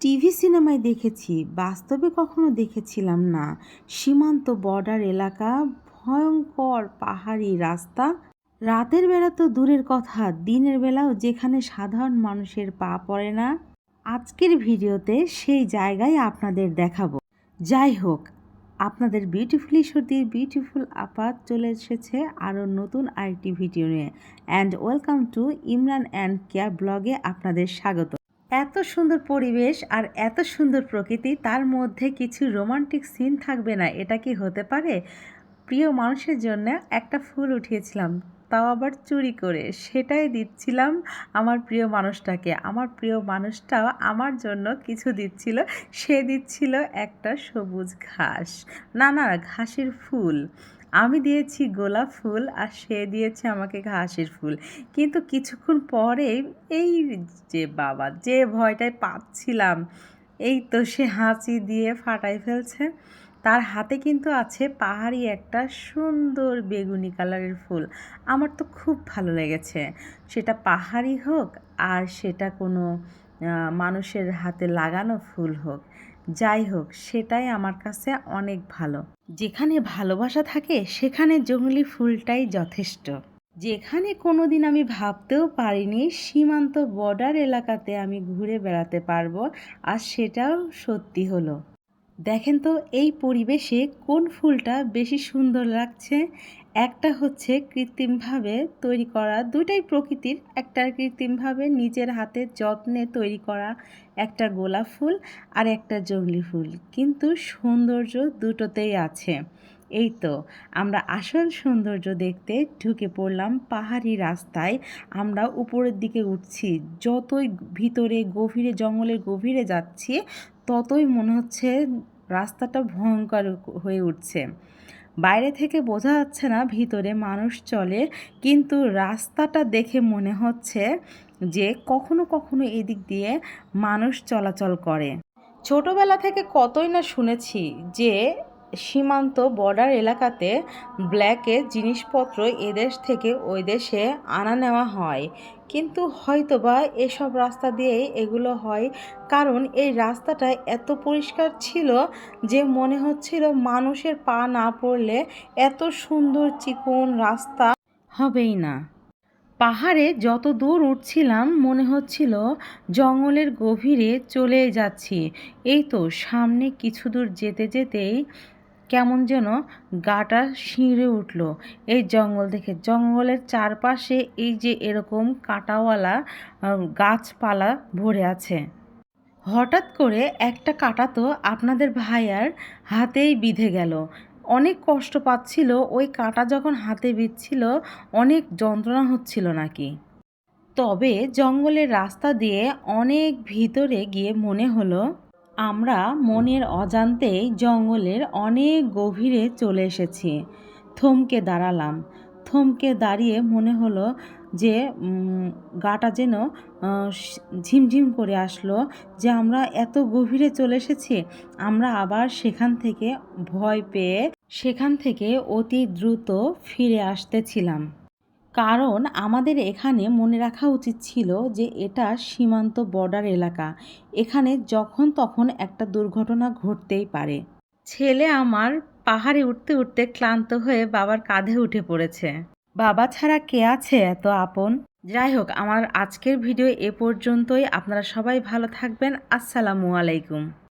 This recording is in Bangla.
টিভি সিনেমায় দেখেছি, বাস্তবে কখনো দেখেছিলাম না। সীমান্ত বর্ডার এলাকা, ভয়ঙ্কর পাহাড়ি রাস্তা। রাতের বেলা তো দূরের কথা, দিনের বেলাও যেখানে সাধারণ মানুষের পা পড়ে না। আজকের ভিডিওতে সেই জায়গায় আপনাদের দেখাবো। যাই হোক, আপনাদের বিউটিফুল ঈশ্বরদীর বিউটিফুল আপা চলে এসেছে আরও নতুন আরেকটি ভিডিও নিয়ে। And welcome to Imran and Keya ব্লগে আপনাদের স্বাগত। এত সুন্দর পরিবেশ আর এত সুন্দর প্রকৃতি, তার মধ্যে কিছু রোমান্টিক সিন থাকবে না, এটা কি হতে পারে? প্রিয় মানুষের জন্য একটা ফুল উঠিয়েছিলাম, তাও আবার চুরি করে, সেটাই দিচ্ছিলাম আমার প্রিয় মানুষটাকে। আমার প্রিয় মানুষটাও আমার জন্য কিছু দিচ্ছিল, সে দিচ্ছিল একটা সবুজ ঘাস, না না ঘাসের ফুল। আমি দিয়েছি গোলাপ ফুল আর সে দিয়েছে আমাকে ঘাসের ফুল। কিন্তু কিছুক্ষণ পরেই এই যে বাবা, যে ভয়টায় পাচ্ছিলাম, এই তো সে হাঁচি দিয়ে ফাটাই ফেলছে। তার হাতে কিন্তু আছে পাহাড়ি একটা সুন্দর বেগুনি কালারের ফুল। আমার তো খুব ভালো লেগেছে, সেটা পাহাড়ি হোক আর সেটা কোনো মানুষের হাতে লাগানো ফুল হোক, যাই হোক সেটাই আমার কাছে অনেক ভালো। যেখানে ভালোবাসা থাকে সেখানে জংলি ফুলটাই যথেষ্ট। যেখানে কোনোদিন আমি ভাবতেও পারিনি সীমান্ত বর্ডার এলাকাতে আমি ঘুরে বেড়াতে পারবো, আর সেটাও সত্যি হলো। দেখেন তো এই পরিবেশে কোন ফুলটা বেশি সুন্দর লাগছে। একটা হচ্ছে কৃত্রিমভাবে তৈরি করা, দুটাই প্রকৃতির, একটা কৃত্রিমভাবে নিজের হাতে যত্নে তৈরি করা একটা গোলাপ ফুল, আর একটা জংলি ফুল, কিন্তু সৌন্দর্য দুটোতেই আছে। এই তো আমরা আসল সৌন্দর্য দেখতে ঢুকে পড়লাম পাহাড়ি রাস্তায়। আমরা উপরের দিকে উঠছি, যতই ভিতরে গভীরে জঙ্গলের গভীরে যাচ্ছি ততই মনে হচ্ছে রাস্তাটা ভয়ঙ্কর হয়ে উঠছে। বাইরে থেকে বোঝা যাচ্ছে না ভিতরে মানুষ চলে, কিন্তু রাস্তাটা দেখে মনে হচ্ছে যে কখনো কখনো এদিক দিয়ে মানুষ চলাচল করে। ছোটবেলা থেকে কতই না শুনেছি যে সীমান্ত বর্ডার এলাকাতে ব্ল্যাকে জিনিসপত্র এদেশ থেকে ওই দেশে আনা নেওয়া হয়, কিন্তু হয়তোবা এসব রাস্তা দিয়েই এগুলো হয়, কারণ এই রাস্তাটা এত পরিষ্কার ছিল যে মনে হচ্ছিল মানুষের পা না পড়লে এত সুন্দর চিকন রাস্তা হবেই না। পাহাড়ে যত দূর উঠছিলাম মনে হচ্ছিল জঙ্গলের গভীরে চলে যাচ্ছি। এই তো সামনে কিছু দূর যেতে যেতেই কেমন যেন গাটা শিউরে উঠল এই জঙ্গল দেখে। জঙ্গলের চারপাশে এই যে এরকম কাঁটাওয়ালা গাছপালা ভরে আছে। হঠাৎ করে একটা কাঁটা তো আপনাদের ভাইয়ার হাতেই বিঁধে গেল। অনেক কষ্ট পাচ্ছিল, ওই কাঁটা যখন হাতে বিঁধছিল অনেক যন্ত্রণা হচ্ছিল নাকি। তবে জঙ্গলের রাস্তা দিয়ে অনেক ভিতরে গিয়ে মনে হলো আমরা মনের অজান্তেই জঙ্গলের অনেক গভীরে চলে এসেছি। থমকে দাঁড়ালাম, থমকে দাঁড়িয়ে মনে হলো যে গাটা যেন ঝিমঝিম করে আসলো, যে আমরা এত গভীরে চলে এসেছি। আমরা আবার সেখান থেকে ভয় পেয়ে সেখান থেকে অতি দ্রুত ফিরে আসতেছিলাম, কারণ আমাদের এখানে মনে রাখা উচিত ছিল যে এটা সীমান্ত বর্ডার এলাকা, এখানে যখন তখন একটা দুর্ঘটনা ঘটতেই পারে। ছেলে আমার পাহাড়ে উঠতে উঠতে ক্লান্ত হয়ে বাবার কাঁধে উঠে পড়েছে। বাবা ছাড়া কে আছে এত আপন? যাই হোক, আমার আজকের ভিডিও এ পর্যন্তই। আপনারা সবাই ভালো থাকবেন। আসসালামু আলাইকুম।